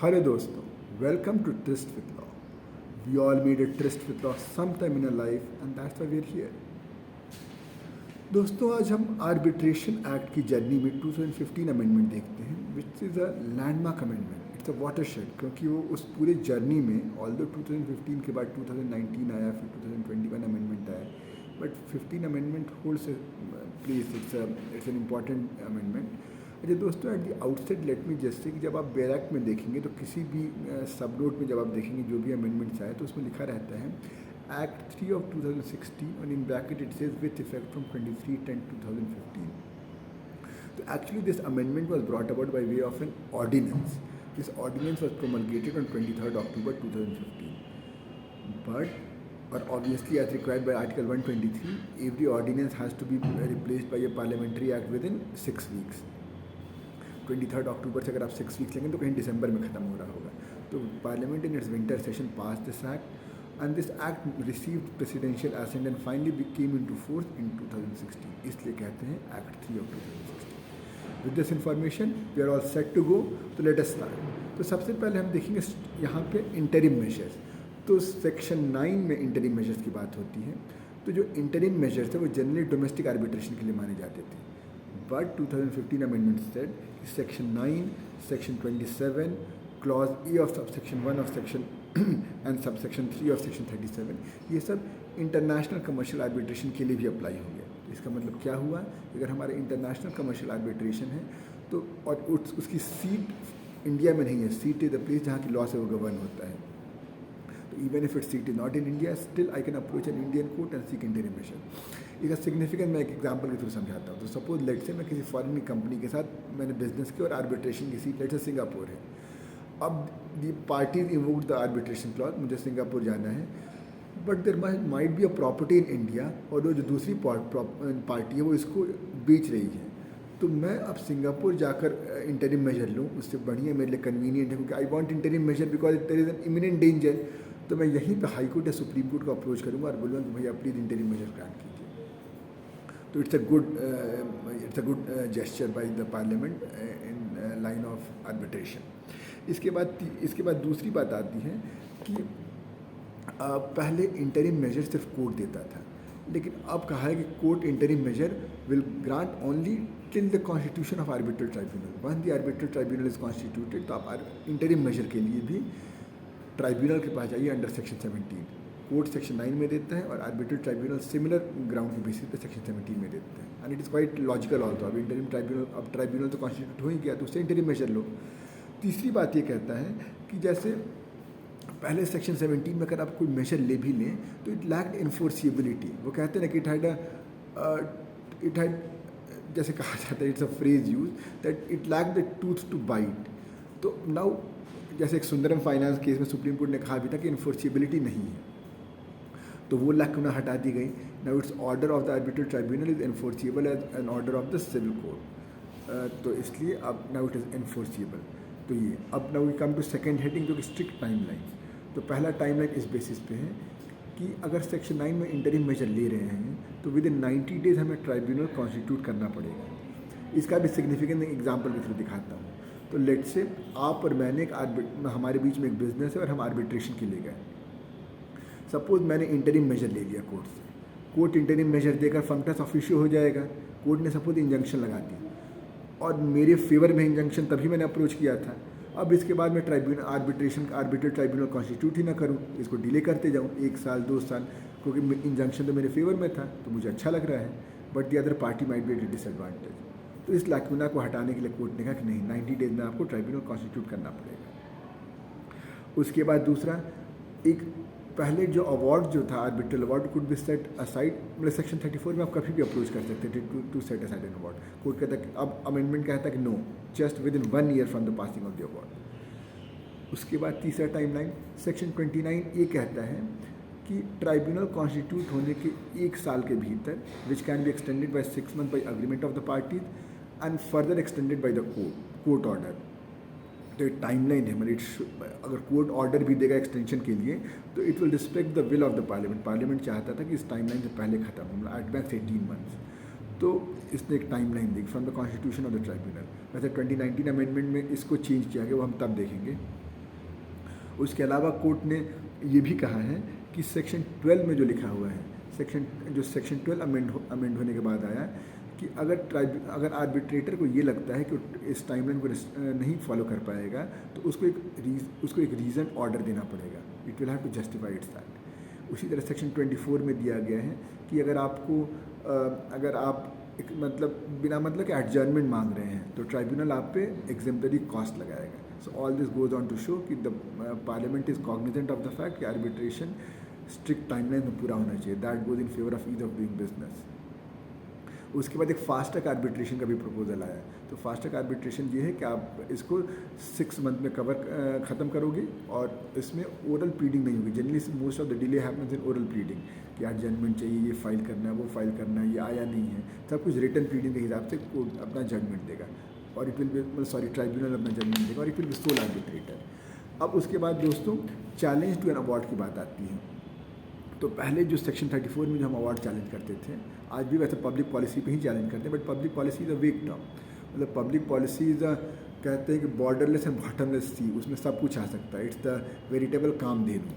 Hello दोस्तों, welcome to Tryst with Law. We all made a tryst with law sometime in our life and that's why we're here. दोस्तों आज हम arbitration act की journey में 2015 amendment देखते हैं which is a landmark amendment. It's a watershed क्योंकि वो उस पूरे जर्नी में ऑल्दो 2015 के बाद 2019 आया, फिर 2021 अमेंडमेंट आया, but 15 amendment holds place. It's an important amendment. अच्छा दोस्तों, at the outset let me just say कि जब आप बेयर एक्ट में देखेंगे तो किसी भी सब नोट में जब आप देखेंगे जो भी अमेंडमेंट्स आए तो उसमें लिखा रहता है Act 3 of 2016 and in bracket it says with effect from 23/10/2015. So actually this amendment was brought about by way of an ordinance. This ordinance was promulgated on 23rd October 2015. But obviously as required by Article 123, every ordinance has to be replaced by a parliamentary act within 6 weeks. 23rd October से अगर आप 6 weeks लेंगे तो कहीं दिसंबर में ख़त्म हो रहा होगा. तो parliament in its winter session pass this act. And this act received presidential assent and finally came into force in 2016. इसलिए कहते हैं Act 3 of 2016. With this information, we are all set to go. So let us start. तो सबसे पहले हम देखेंगे यहाँ पे interim measures. तो सेक्शन 9 में interim measures की बात होती है. तो जो interim measures है वो जनरली डोमेस्टिक आर्बिट्रेशन के लिए माने जाते थे. But 2015 amendment said section 9, section 27, clause E of subsection 1 of section and subsection 3 of section 37 ये सब इंटरनेशनल कमर्शियल आर्बिट्रेशन के लिए भी अप्लाई होंगे. इसका मतलब क्या हुआ, अगर हमारे इंटरनेशनल कमर्शियल आर्बिट्रेशन है तो और उसकी सीट इंडिया में नहीं है, सीट इज़ द प्लेस जहाँ की लॉ से वो गवर्न होता है. तो even if it seat is not in India, still I can approach an Indian court and seek interim measure. इसका सिग्निफिकेंस मैं एक एग्जांपल के थ्रू समझाता हूँ. तो सपोज लेट से मैं किसी फॉरेन कंपनी के साथ मैंने बिजनेस किया और आर्बिट्रेशन की सीट लेट से सिंगापुर है. अब the parties invoked the arbitration clause, मुझे सिंगापुर जाना है, but there might be a property in India और वो जो दूसरी पार्टी है वो इसको बेच रही है. तो मैं अब सिंगापुर जाकर इंटरिम मेजर लूँ, उससे बढ़िया मेरे लिए कन्वीनियंट है क्योंकि I want interim measure because there is an imminent danger. तो मैं यहीं पे हाई कोर्ट या सुप्रीम कोर्ट को अप्रोच करूँगा और बोलूँगा कि भैया प्लीज़ इंटरिम मेजर ग्रांट कीजिए. तो it's a good gesture by the parliament in line of arbitration. इसके बाद दूसरी बात आती है कि पहले इंटरिम मेजर सिर्फ कोर्ट देता था, लेकिन अब कहा है कि court interim measure will grant only till the constitution of arbitral tribunal. Once the arbitral tribunal is constituted तो आप इंटरिम मेजर के लिए भी ट्राइब्यूनल के पास जाइए अंडर सेक्शन 17. कोर्ट सेक्शन 9 में देता है और आर्बिट्रल ट्राइब्यूनल सिमिलर ग्राउंड के बेसिस पे सेक्शन 17 में देते हैं. And it is quite logical also. अब इंटरिम ट्राइब्यूनल, अब ट्राइब्यूनल तो कॉन्स्टिट्यूट हो ही गया तो उससे इंटरिम मेजर लो. तीसरी बात ये कहता है कि जैसे पहले सेक्शन 17 में अगर आप कोई मेजर ले भी लें तो इट लैक्ड इन्फोर्सिबिलिटी. वो कहते हैं ना कि इट हैड जैसे कहा जाता है, it's a phrase use that it lacked the tooth to bite. तो नाउ जैसे एक सुंदरम फाइनेंस केस में सुप्रीम कोर्ट ने कहा भी था कि इन्फोर्सिबिलिटी नहीं है, तो वो लैक्यूना हटा दी गई. Now it's order of the arbitral tribunal is enforceable as an order of the civil code. तो इसलिए अब नाउ इट इज़ इन्फोर्सिबल. तो ये अब now we come to second heading जो कि स्ट्रिक्ट टाइमलाइन. तो पहला टाइमलाइन इस बेसिस पे है कि अगर सेक्शन 9 में इंटरिम मेजर ले रहे हैं तो विद इन 90 डेज हमें ट्राइब्यूनल कॉन्स्टिट्यूट करना पड़ेगा. इसका भी सिग्निफिकेंट एग्जांपल के थ्रू दिखाता हूँ. तो लेट से आप और मैंने हमारे बीच में एक बिजनेस है और हम आर्बिट्रेशन के लिए गए. सपोज मैंने इंटरिम मेजर ले लिया कोर्ट से. कोर्ट इंटरिम मेजर देकर फंक्टस ऑफिशियो हो जाएगा. कोर्ट ने सपोज इंजंक्शन लगा दी और मेरे फेवर में इंजंक्शन तभी मैंने अप्रोच किया था. अब इसके बाद मैं आर्बिट्रल ट्राइब्यूनल कॉन्स्टिट्यूट ही ना करूं, इसको डिले करते जाऊं 1 साल 2 साल, क्योंकि इंजंक्शन तो मेरे फेवर में था तो मुझे अच्छा लग रहा है, but the other party might be at disadvantage. तो इस लैक्यूना को हटाने के लिए कोर्ट ने कहा कि नहीं, 90 डेज में आपको ट्राइब्यूनल कॉन्स्टिट्यूट करना पड़ेगा. उसके बाद दूसरा, एक पहले जो अवार्ड जो था arbitral award could be set aside. मतलब सेक्शन 34 में आप कभी भी अप्रोच कर सकते थे to set aside an award. Court कहता है, अब अमेंडमेंट कहता है कि no, just within 1 year from the passing of the award. उसके बाद तीसरा टाइमलाइन सेक्शन 29 ये कहता है कि ट्राइब्यूनल कॉन्स्टिट्यूट होने के 1 साल के भीतर which can be extended by 6 month by agreement of the parties and further extended by the court order. तो एक टाइमलाइन है, मतलब अगर कोर्ट ऑर्डर भी देगा एक्सटेंशन के लिए तो it will respect the will of the parliament. Parliament चाहता था कि इस टाइमलाइन से पहले खत्म हो, मतलब एट मैक्स 18 मंथ्स. तो इसने एक timeline the from the constitution of the tribunal. वैसे 2019 अमेंडमेंट में इसको चेंज किया गया, वो हम तब देखेंगे. उसके अलावा कोर्ट ने ये भी कहा है कि सेक्शन 12 में जो लिखा हुआ है, सेक्शन 12 अमेंड होने के बाद आया कि अगर आर्बिट्रेटर को ये लगता है कि इस टाइमलाइन को नहीं फॉलो कर पाएगा तो उसको एक रीज़न ऑर्डर देना पड़ेगा। It will have to justify its that. उसी तरह सेक्शन 24 में दिया गया है कि अगर आप एक बिना मतलब के एडजर्नमेंट मांग रहे हैं तो ट्राइब्यूनल आप पे एग्जेम्पलरी कॉस्ट लगाएगा। So all this goes on to show कि the parliament is cognizant of the fact कि आर्बिट्रेशन स्ट्रिक्ट टाइमलाइन में पूरा होना चाहिए। That goes in favour of ease of doing business. उसके बाद एक फास्ट ट्रैक आर्बिट्रेशन का भी प्रपोजल आया। तो फास्ट ट्रैक आर्बिट्रेशन ये है कि आप इसको 6 मंथ में ख़त्म करोगे और इसमें ओरल प्लीडिंग नहीं होगी। Generally most of the delay happens in oral pleading कि एडजर्नमेंट चाहिए, ये फाइल करना है, वो फाइल करना है, ये आया नहीं है, सब कुछ रिटन प्लीडिंग के हिसाब से कोर्ट अपना जजमेंट देगा और ट्राइब्यूनल अपना जजमेंट देगा और it will be sole arbitrator. अब उसके बाद दोस्तों चैलेंज टू एन अवार्ड की बात आती है। तो पहले जो सेक्शन 34 में जो हम अवार्ड चैलेंज करते थे, आज भी वैसे पब्लिक पॉलिसी पे ही चैलेंज करते हैं, but public policy is a वेग टर्म। मतलब पब्लिक पॉलिसी इज़ कहते हैं कि बॉर्डरलेस एंड बॉटमलेस सी, उसमें सब कुछ आ सकता है। It's the veritable Kamdhenu.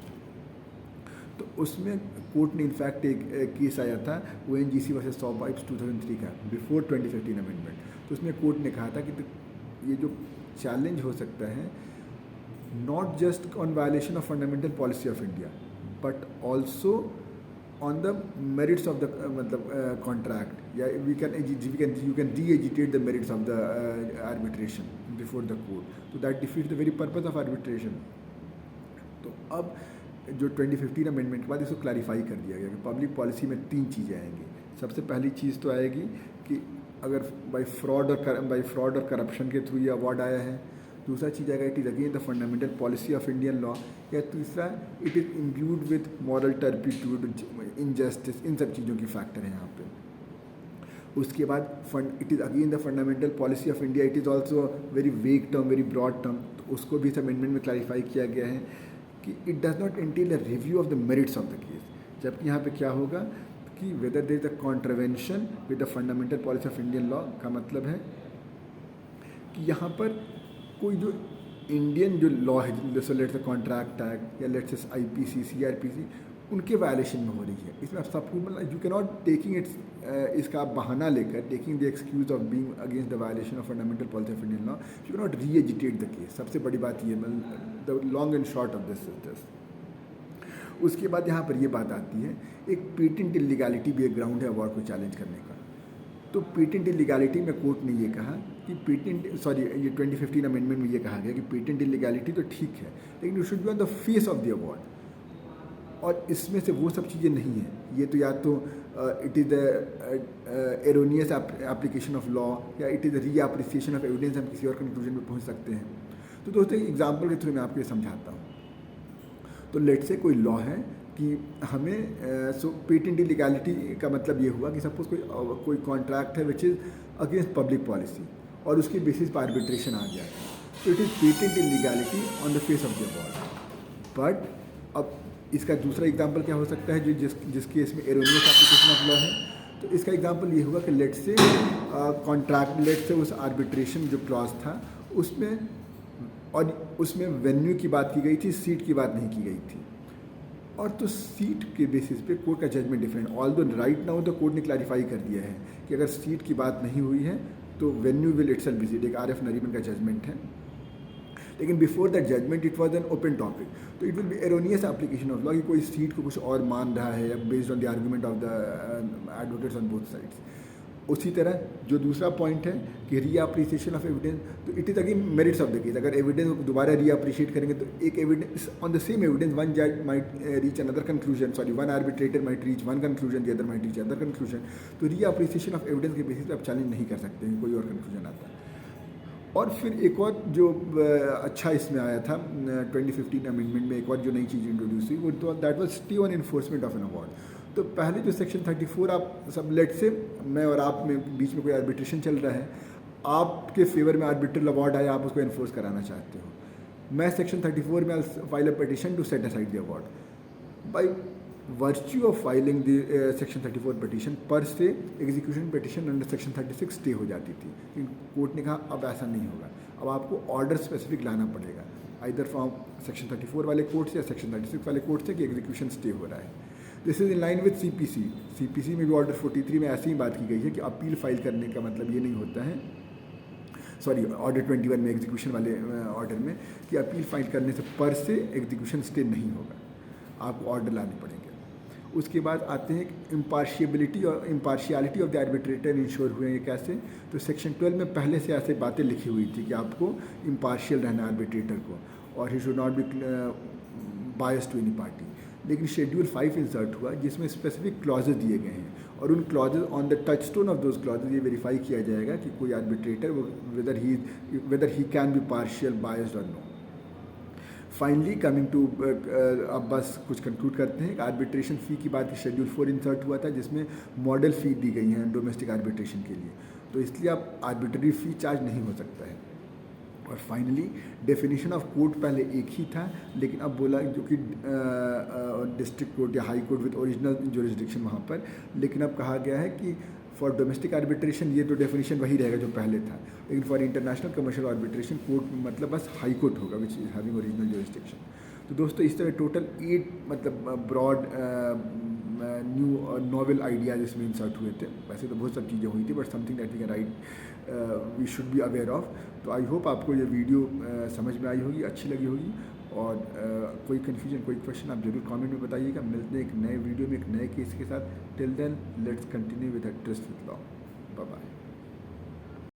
तो उसमें कोर्ट ने इनफैक्ट एक केस आया था ONGC वर्सेस सॉ पाइप्स 2003 का, बिफोर 2015 अमेंडमेंट। तो उसमें कोर्ट ने कहा था कि ये जो चैलेंज हो सकता है not just on violation of fundamental policy of India but also on the merits of the contract. Yeah, you can re-agitate the merits of the arbitration before the court. So that defeats the very purpose of arbitration. तो अब जो 2015 amendment के बाद इसको clarify कर दिया गया कि पब्लिक पॉलिसी में 3 चीज़ें आएंगी। सबसे पहली चीज़ तो आएगी कि अगर बाई फ्रॉड और करप्शन के थ्रू ये अवार्ड आया है। दूसरा चीज़ आएगा it is again the fundamental policy of Indian law. या तीसरा it is imbued with moral turpitude, injustice, इन सब चीज़ों की फैक्टर है यहाँ पे। उसके बाद it is again the fundamental policy of India. It is also very vague term, very broad term. तो उसको भी इस अमेंडमेंट में क्लैरिफाई किया गया है कि it does not entail a review of the merits of the case. जबकि यहाँ पे क्या होगा कि whether there is a contravention with the fundamental policy of Indian law का मतलब है कि यहाँ पर कोई जो इंडियन जो लॉ है, जैसे लेट्स से कॉन्ट्रैक्ट एक्ट या लेट्स से IPC, CRPC, उनके वायलेशन में हो रही है। इसमें आप सब कुछ यू कैन नॉट टेकिंग इसका आप बहाना लेकर taking the excuse of being against the violation of fundamental policy of Indian law, you can not reagitate the case. सबसे बड़ी बात ये, the long and short of this is this. उसके बाद यहाँ पर ये बात आती है, एक पेटेंट इलीगैलिटी भी एक ग्राउंड है अवार्ड को चैलेंज करने का। तो पेटेंट इलीगैलिटी में कोर्ट ने ये कहा कि ये 2015 अमेंडमेंट में ये कहा गया कि पेटेंट इलीगैलिटी तो ठीक है, लेकिन you should be on the face of the award. और इसमें से वो सब चीज़ें नहीं हैं। ये तो या तो it is the erroneous application of law या it is the reappreciation of evidence. हम किसी और कंक्लूजन पे पहुंच सकते हैं। तो दोस्तों एग्जाम्पल के थ्रू मैं आपको ये समझाता हूँ। तो लेट से कोई लॉ है कि हमें पेटेंट इलीगैलिटी का मतलब ये हुआ कि सपोज कोई कॉन्ट्रैक्ट है which is against public policy और उसके बेसिस पर आर्बिट्रेशन आ गया। तो it is patent illegality on the face of the award. But अब इसका दूसरा एग्जांपल क्या हो सकता है जो जिस केस में एरोनियस एप्लीकेशन ऑफ लॉ है। तो इसका एग्जांपल ये हुआ कि लेट से कॉन्ट्रैक्ट, लेट से उस आर्बिट्रेशन जो क्लॉज था उसमें वेन्यू की बात की गई थी, सीट की बात नहीं की गई थी। और तो सीट के बेसिस पे कोर्ट का judgment different. Although right now the court ने क्लैरिफाई कर दिया है कि अगर सीट की बात नहीं हुई है तो venue will itself be seat. एक RF नरीमन का जजमेंट है, लेकिन before that judgement it was an open topic. तो it will be erroneous application of law कि कोई सीट को कुछ और मान रहा है based on the argument of the advocates on both sides. उसी तरह जो दूसरा पॉइंट है कि री-एप्रिसिएशन ऑफ एविडेंस, तो it is again merits of the case. अगर एविडेंस को दोबारा री-एप्रिशिएट करेंगे तो एक evidence on the same evidence one जज might reach another conclusion, one arbitrator might reach one conclusion, the other might reach other conclusion. तो reappreciation of evidence के basis पे आप चैलेंज नहीं कर सकते हैं, कोई और कंक्लूजन आता है। और फिर एक और जो अच्छा इसमें आया था 2015 अमेंडमेंट में, एक और जो नई चीज़ इंट्रोड्यूस हुई वो तो that was stay on enforcement of an award. तो पहले जो सेक्शन 34 आप सब लेट से मैं और आप में बीच में कोई आर्बिट्रेशन चल रहा है, आपके फेवर में आर्बिट्रल अवार्ड आया, आप उसको इन्फोर्स कराना चाहते हो। मैं सेक्शन 34 में file a petition to set aside the award. By virtue of filing the section 34 petition per se execution petition under section 36 stay हो जाती थी। लेकिन कोर्ट ने कहा अब ऐसा नहीं होगा, अब आपको ऑर्डर स्पेसिफिक लाना पड़ेगा। आइदर फ्रॉम सेक्शन 34 वाले कोर्ट से या सेक्शन 36 वाले कोर्ट से कि एग्जीक्यूशन स्टे हो रहा है। This is in line with CPC में भी ऑर्डर 43 में ऐसी ही बात की गई है कि अपील फाइल करने का मतलब ये नहीं होता है, सॉरी ऑर्डर 21 में एग्जीक्यूशन वाले ऑर्डर में, कि अपील फाइल करने से पर से एग्जीक्यूशन स्टे नहीं होगा, आपको ऑर्डर लाने पड़ेंगे। उसके बाद आते हैं impartiality of the arbitrator ensure हुए हैं कैसे, तो सेक्शन 12 में पहले से ऐसे बातें लिखी हुई थी कि आपको इम्पार्शियल रहना आर्बिट्रेटर को, और ही should not be bias to any party. लेकिन शेड्यूल 5 इंसर्ट हुआ जिसमें स्पेसिफिक क्लॉजेज दिए गए हैं, और उन clauses on the touchstone of those clauses ये वेरीफाई किया जाएगा कि कोई arbitrator whether he can be partial, biased और नो। फाइनली कमिंग टू, अब बस कुछ कंक्लूड करते हैं। आर्बिट्रेशन फ़ी की बात शेड्यूल 4 इंसर्ट हुआ था जिसमें मॉडल फ़ी दी गई हैं डोमेस्टिक आर्बिट्रेशन के लिए, तो इसलिए अब आर्बिट्रेटरी फ़ी चार्ज नहीं हो सकता है। और फाइनली डेफिनेशन ऑफ कोर्ट पहले एक ही था, लेकिन अब बोला जो कि डिस्ट्रिक्ट कोर्ट या high court with original jurisdiction वहाँ पर, लेकिन अब कहा गया है कि फॉर डोमेस्टिक आर्बिट्रेशन ये तो डेफिनेशन वही रहेगा जो पहले था, लेकिन for international commercial arbitration court मतलब बस हाई कोर्ट होगा which is having original jurisdiction. तो दोस्तों इस तरह टोटल 8 मतलब ब्रॉड न्यू नॉवेल आइडियाज इसमें इंसर्ट हुए थे। वैसे तो बहुत सब चीज़ें हुई थी, but something that we can right we should be aware of. तो आई होप आपको ये वीडियो समझ में आई होगी, अच्छी लगी होगी, और कोई कन्फ्यूजन, कोई क्वेश्चन आप जरूर कमेंट में बताइएगा। मिलते हैं एक नए वीडियो में एक नए केस के साथ। Till then let's continue with trust with law. Bye bye.